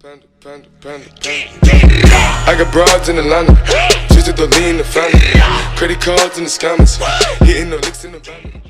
I got broads in Atlanta, just to lean the family. Credit cards in the scammers, hitting the licks in the van.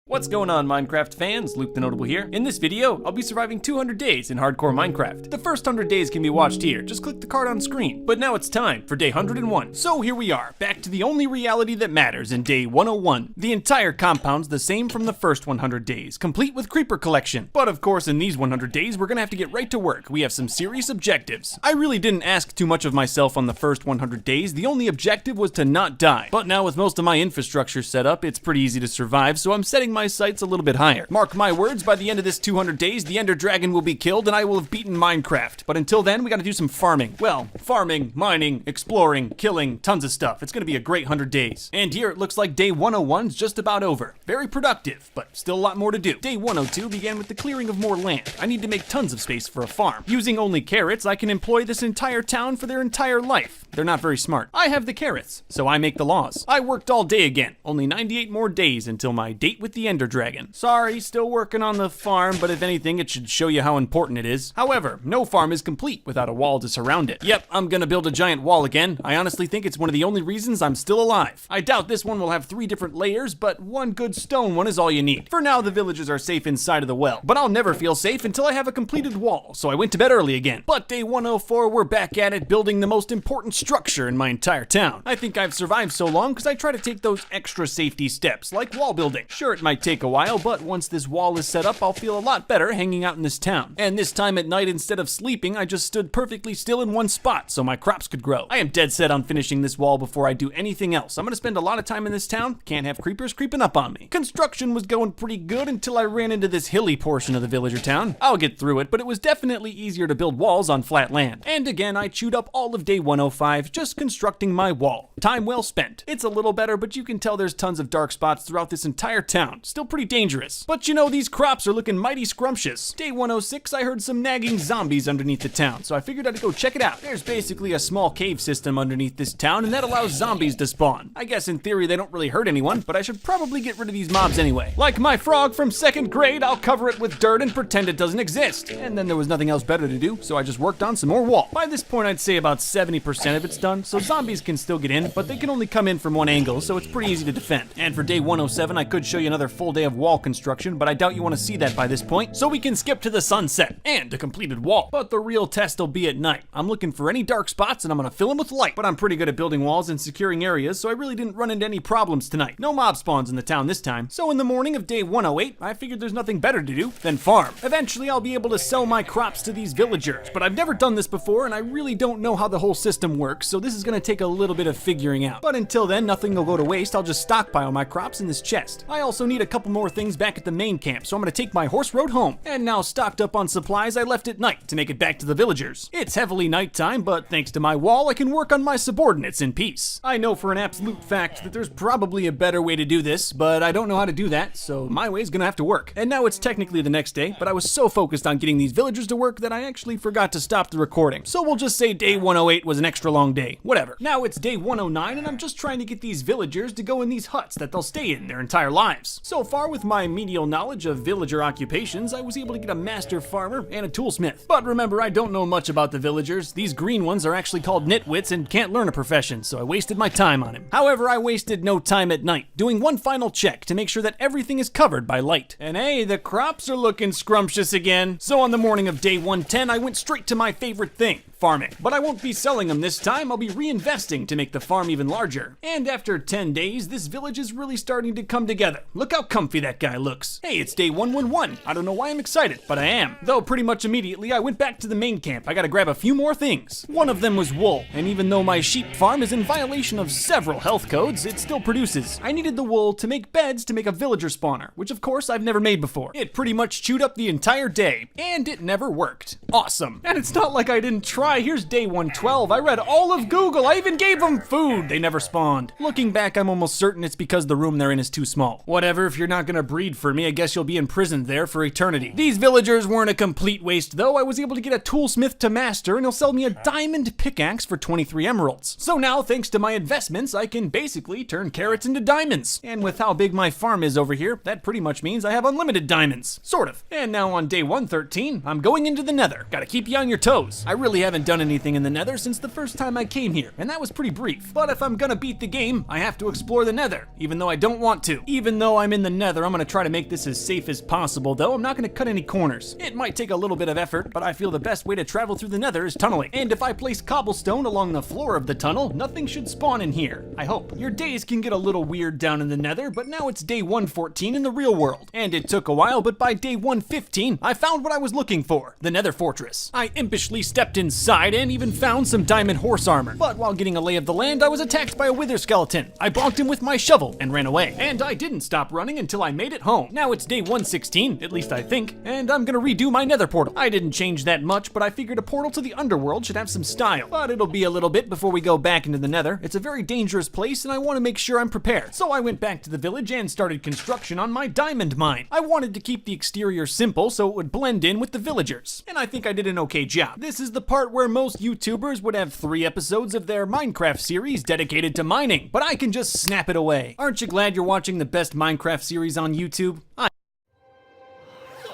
What's going on, Minecraft fans? Luke the Notable here. In this video, I'll be surviving 200 days in hardcore Minecraft. The first 100 days can be watched here, just click the card on screen. But now it's time for day 101. So here we are, back to the only reality that matters in day 101. The entire compound's the same from the first 100 days, complete with creeper collection. But of course, in these 100 days, we're gonna have to get right to work. We have some serious objectives. I really didn't ask too much of myself on the first 100 days. The only objective was to not die. But now with most of my infrastructure set up, it's pretty easy to survive, so I'm setting my sights a little bit higher. Mark my words, by the end of this 200 days, the Ender Dragon will be killed and I will have beaten Minecraft. But until then, we gotta do some farming. Well, farming, mining, exploring, killing, tons of stuff. It's gonna be a great 100 days. And here it looks like day 101's just about over. Very productive, but still a lot more to do. Day 102 began with the clearing of more land. I need to make tons of space for a farm. Using only carrots, I can employ this entire town for their entire life. They're not very smart. I have the carrots, so I make the laws. I worked all day again. Only 98 more days until my date with the Ender Dragon. Sorry, still working on the farm, but if anything, it should show you how important it is. However, no farm is complete without a wall to surround it. Yep, I'm gonna build a giant wall again. I honestly think it's one of the only reasons I'm still alive. I doubt this one will have 3 different layers, but one good stone one is all you need. For now, the villagers are safe inside of the well, but I'll never feel safe until I have a completed wall, so I went to bed early again. But day 104, we're back at it, building the most important structure in my entire town. I think I've survived so long because I try to take those extra safety steps, like wall building. Sure, it might take a while, but once this wall is set up, I'll feel a lot better hanging out in this town. And this time at night, instead of sleeping, I just stood perfectly still in one spot so my crops could grow. I am dead set on finishing this wall before I do anything else. I'm gonna spend a lot of time in this town. Can't have creepers creeping up on me. Construction was going pretty good until I ran into this hilly portion of the villager town. I'll get through it, but it was definitely easier to build walls on flat land. And again, I chewed up all of day 105 just constructing my wall. Time well spent. It's a little better, but you can tell there's tons of dark spots throughout this entire town. Still pretty dangerous. But you know, these crops are looking mighty scrumptious. Day 106, I heard some nagging zombies underneath the town, so I figured I'd go check it out. There's basically a small cave system underneath this town, and that allows zombies to spawn. I guess in theory they don't really hurt anyone, but I should probably get rid of these mobs anyway. Like my frog from 2nd grade, I'll cover it with dirt and pretend it doesn't exist. And then there was nothing else better to do, so I just worked on some more wall. By this point, I'd say about 70% of it's done, so zombies can still get in, but they can only come in from one angle, so it's pretty easy to defend. And for day 107, I could show you another full day of wall construction, but I doubt you want to see that by this point, so we can skip to the sunset and a completed wall. But the real test will be at night. I'm looking for any dark spots and I'm gonna fill them with light, but I'm pretty good at building walls and securing areas, so I really didn't run into any problems tonight. No mob spawns in the town this time. So in the morning of day 108, I figured there's nothing better to do than farm. Eventually, I'll be able to sell my crops to these villagers, but I've never done this before and I really don't know how the whole system works, so this is gonna take a little bit of figuring out. But until then, nothing will go to waste. I'll just stockpile my crops in this chest. I also need need a couple more things back at the main camp, so I'm gonna take my horse road home. And now stocked up on supplies I left at night to make it back to the villagers. It's heavily nighttime, but thanks to my wall, I can work on my subordinates in peace. I know for an absolute fact that there's probably a better way to do this, but I don't know how to do that, so my way's gonna have to work. And now it's technically the next day, but I was so focused on getting these villagers to work that I actually forgot to stop the recording. So we'll just say day 108 was an extra long day. Whatever. Now it's day 109, and I'm just trying to get these villagers to go in these huts that they'll stay in their entire lives. So far, with my menial knowledge of villager occupations, I was able to get a master farmer and a toolsmith. But remember, I don't know much about the villagers. These green ones are actually called nitwits and can't learn a profession, so I wasted my time on him. However, I wasted no time at night, doing one final check to make sure that everything is covered by light. And hey, the crops are looking scrumptious again. So on the morning of day 110, I went straight to my favorite thing, farming. But I won't be selling them this time, I'll be reinvesting to make the farm even larger. And after 10 days, this village is really starting to come together. Look how comfy that guy looks. Hey, it's day 111. I don't know why I'm excited, but I am. Though pretty much immediately, I went back to the main camp. I gotta grab a few more things. One of them was wool, and even though my sheep farm is in violation of several health codes, it still produces. I needed the wool to make beds to make a villager spawner, which of course I've never made before. It pretty much chewed up the entire day, and it never worked. Awesome. And it's not like I didn't try. Here's day 112. I read all of Google. I even gave them food. They never spawned. Looking back, I'm almost certain it's because the room they're in is too small. Whatever, if you're not gonna breed for me, I guess you'll be imprisoned there for eternity. These villagers weren't a complete waste though. I was able to get a toolsmith to master, and he'll sell me a diamond pickaxe for 23 emeralds. So now, thanks to my investments, I can basically turn carrots into diamonds. And with how big my farm is over here, that pretty much means I have unlimited diamonds. Sort of. And now on day 113, I'm going into the nether. Gotta keep you on your toes. I really haven't done anything in the nether since the first time I came here, and that was pretty brief. But if I'm gonna beat the game, I have to explore the nether, even though I don't want to. Even though I'm in the nether, I'm gonna try to make this as safe as possible, though I'm not gonna cut any corners. It might take a little bit of effort, but I feel the best way to travel through the nether is tunneling. And if I place cobblestone along the floor of the tunnel, nothing should spawn in here. I hope. Your days can get a little weird down in the nether, but now it's day 114 in the real world. And it took a while, but by day 115, I found what I was looking for, the nether fortress. I impishly stepped inside and even found some diamond horse armor. But while getting a lay of the land, I was attacked by a wither skeleton. I bonked him with my shovel and ran away. And I didn't stop running until I made it home. Now it's day 116, at least I think, and I'm gonna redo my nether portal. I didn't change that much, but I figured a portal to the underworld should have some style. But it'll be a little bit before we go back into the nether. It's a very dangerous place and I want to make sure I'm prepared. So I went back to the village and started construction on my diamond mine. I wanted to keep the exterior simple so it would blend in with the villagers. And I think I did an okay job. This is the part where most YouTubers would have 3 episodes of their Minecraft series dedicated to mining, but I can just snap it away. Aren't you glad you're watching the best Minecraft series on YouTube? Alright,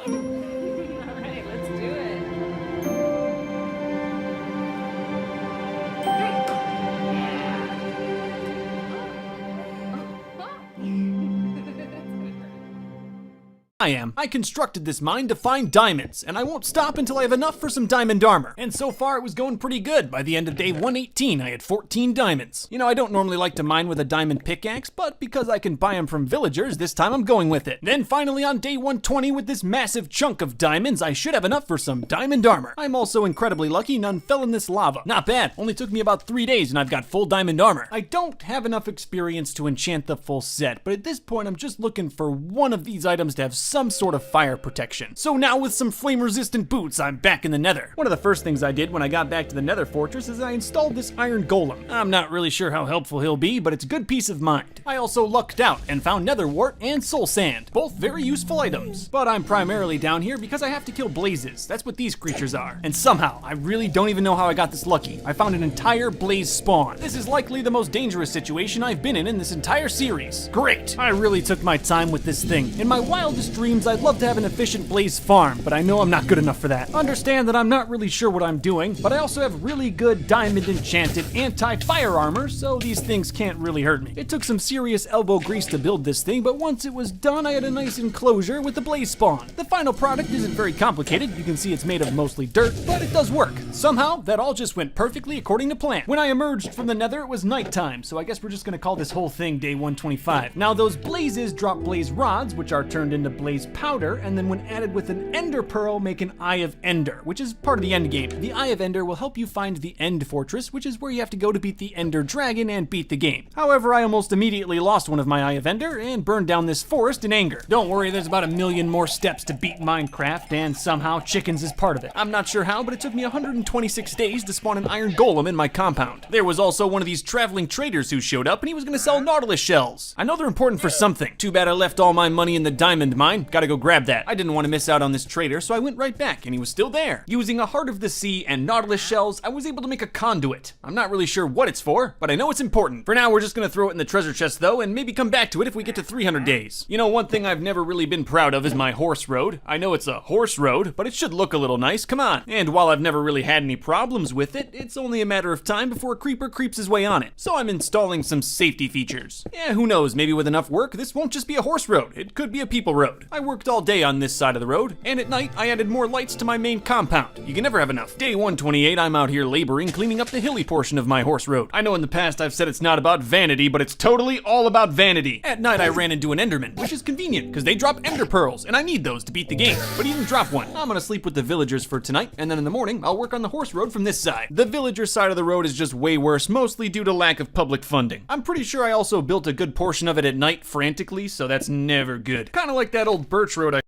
let's do it. I am. I constructed this mine to find diamonds, and I won't stop until I have enough for some diamond armor. And so far it was going pretty good. By the end of day 118, I had 14 diamonds. You know, I don't normally like to mine with a diamond pickaxe, but because I can buy them from villagers, this time I'm going with it. Then finally on day 120 with this massive chunk of diamonds, I should have enough for some diamond armor. I'm also incredibly lucky none fell in this lava. Not bad. Only took me about 3 days and I've got full diamond armor. I don't have enough experience to enchant the full set, but at this point I'm just looking for one of these items to have some sort of fire protection. So now with some flame resistant boots, I'm back in the nether. One of the first things I did when I got back to the nether fortress is I installed this iron golem. I'm not really sure how helpful he'll be, but it's a good peace of mind. I also lucked out and found nether wart and soul sand, both very useful items. But I'm primarily down here because I have to kill blazes. That's what these creatures are. And somehow, I really don't even know how I got this lucky. I found an entire blaze spawn. This is likely the most dangerous situation I've been in this entire series. Great! I really took my time with this thing. In my wildest dreams, I'd love to have an efficient blaze farm, but I know I'm not good enough for that. Understand that I'm not really sure what I'm doing, but I also have really good diamond enchanted anti-fire armor, so these things can't really hurt me. It took some serious elbow grease to build this thing, but once it was done, I had a nice enclosure with the blaze spawn. The final product isn't very complicated. You can see it's made of mostly dirt, but it does work. Somehow, that all just went perfectly according to plan. When I emerged from the nether, it was nighttime, so I guess we're just gonna call this whole thing day 125. Now those blazes drop blaze rods, which are turned into blaze powder, and then when added with an ender pearl, make an Eye of Ender, which is part of the end game. The Eye of Ender will help you find the End Fortress, which is where you have to go to beat the Ender Dragon and beat the game. However, I almost immediately lost one of my Eye of Ender and burned down this forest in anger. Don't worry, there's about 1,000,000 more steps to beat Minecraft, and somehow chickens is part of it. I'm not sure how, but it took me 126 days to spawn an iron golem in my compound. There was also one of these traveling traders who showed up, and he was gonna sell Nautilus shells. I know they're important for something. Too bad I left all my money in the diamond mine. Gotta go grab that. I didn't want to miss out on this trader, so I went right back, and he was still there. Using a Heart of the Sea and Nautilus shells, I was able to make a conduit. I'm not really sure what it's for, but I know it's important. For now, we're just gonna throw it in the treasure chest though, and maybe come back to it if we get to 300 days. You know, one thing I've never really been proud of is my horse road. I know it's a horse road, but it should look a little nice, come on. And while I've never really had any problems with it, it's only a matter of time before a creeper creeps his way on it. So I'm installing some safety features. Yeah, who knows, maybe with enough work, this won't just be a horse road, it could be a people road. I worked all day on this side of the road, and at night I added more lights to my main compound. You can never have enough. Day 128, I'm out here laboring, cleaning up the hilly portion of my horse road. I know in the past I've said it's not about vanity, but it's totally all about vanity. At night I ran into an enderman, which is convenient, because they drop ender pearls, and I need those to beat the game. But he didn't drop one. I'm gonna sleep with the villagers for tonight, and then in the morning, I'll work on the horse road from this side. The villager side of the road is just way worse, mostly due to lack of public funding. I'm pretty sure I also built a good portion of it at night frantically, so that's never good. Kinda like that old birch road I